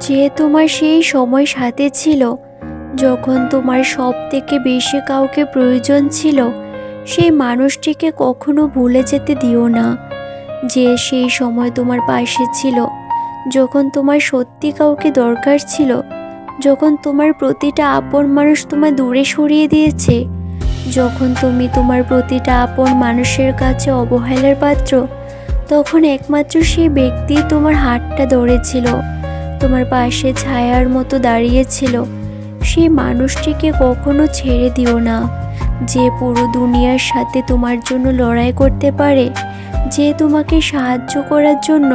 যে তোমার সেই সময় সাথে ছিল যখন তোমার সবথেকে বেশি কাউকে প্রয়োজন ছিল, সেই মানুষটিকে কখনো ভুলে যেতে দিও না। যে সেই সময় তোমার পাশে ছিল যখন তোমার সত্যি কাউকে দরকার ছিল, যখন তোমার প্রতিটা আপন মানুষ তোমায় দূরে সরিয়ে দিয়েছে, যখন তুমি তোমার প্রতিটা আপন মানুষের কাছে অবহেলার পাত্র, তখন একমাত্র সেই ব্যক্তি তোমার হাতটা ধরেছিল, তোমার পাশে ছায়ার মতো দাঁড়িয়েছিল। সেই মানুষটিকে কখনো ছেড়ে দিও না। যে পুরো দুনিয়ার সাথে তোমার জন্য লড়াই করতে পারে, যে তোমাকে সাহায্য করার জন্য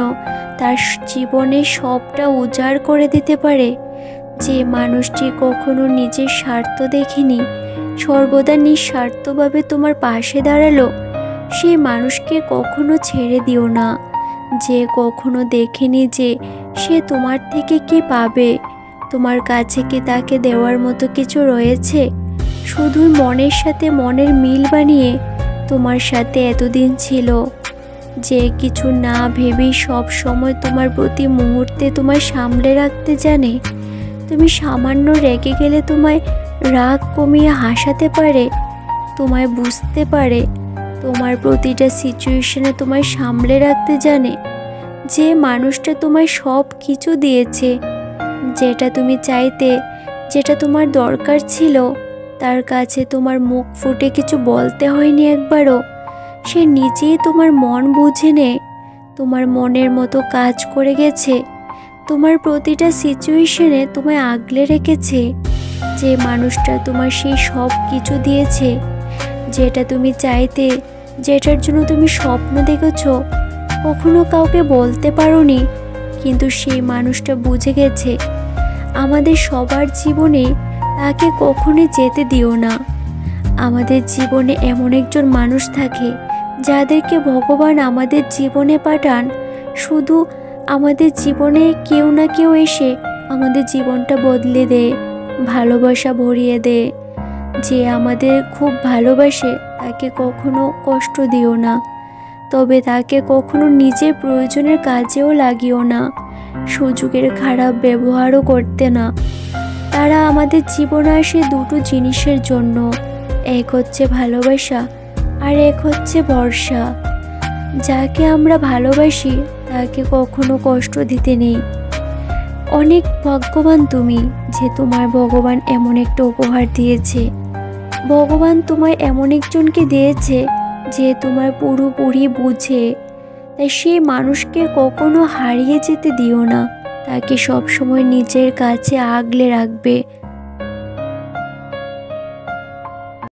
তার জীবনে সবটা উজাড় করে দিতে পারে, যে মানুষটি কখনো নিজের স্বার্থ দেখেনি, সর্বদা নিঃস্বার্থভাবে তোমার পাশে দাঁড়ালো, সেই মানুষকে কখনো ছেড়ে দিও না। যে কখনো দেখেনি যে সে তোমার থেকে কি পাবে, তোমার কাছে কি তাকে দেওয়ার মতো কিছু রয়েছে, শুধুই মনের সাথে মনের মিল বানিয়ে তোমার সাথে এতদিন ছিল, যে কিছু না ভেবেই সব সময় তোমার প্রতি মুহূর্তে তোমায় সামলে রাখতে জানে। তুমি সামান্য রেগে গেলে তোমায় রাগ কমিয়ে হাসাতে পারে, তোমায় বুঝতে পারে, তোমার প্রতিটা সিচুয়েশনে তোমায় সামলে রাখতে জানে। যে মানুষটা তোমায় সব কিছু দিয়েছে, যেটা তুমি চাইতে, যেটা তোমার দরকার ছিল, তার কাছে তোমার মুখ ফুটে কিছু বলতে হয়নি একবারও। সে নিজেই তোমার মন বুঝে নেয়, তোমার মনের মতো কাজ করে গেছে, তোমার প্রতিটা সিচুয়েশনে তোমায় আগলে রেখেছে। যে মানুষটা তোমার সেই সব কিছু দিয়েছে, যেটা তুমি চাইতে, যেটার জন্য তুমি স্বপ্ন দেখেছো, কখনো কাউকে বলতে পারোনি, কিন্তু সেই মানুষটা বুঝে গেছে। আমাদের সবার জীবনে তাকে কখনোই যেতে দিও না। আমাদের জীবনে এমন একজন মানুষ থাকে যাদেরকে ভগবান আমাদের জীবনে পাঠান, শুধু আমাদের জীবনে কেউ না কেউ এসে আমাদের জীবনটা বদলে দেয়, ভালোবাসা ভরিয়ে দেয়। যে আমাদের খুব ভালোবাসে তাকে কখনো কষ্ট দিও না, তবে তাকে কখনো নিজের প্রয়োজনের কাজেও লাগিও না, সুযোগের খারাপ ব্যবহারও করতে না। তারা আমাদের জীবনে আসে দুটো জিনিসের জন্য, এক হচ্ছে ভালোবাসা আর এক হচ্ছে ভরসা। যাকে আমরা ভালোবাসি তাকে কখনো কষ্ট দিতে নেই। অনেক ভাগ্যবান তুমি যে তোমার ভগবান এমন একটা উপহার দিয়েছে। ভগবান তোমায় এমন একজনকে দিয়েছে যে তোমার পুরোপুরি বুঝে। তাই সেই মানুষকে কখনো হারিয়ে যেতে দিও না, তাকে সবসময় নিজের কাছে আগলে রাখবে।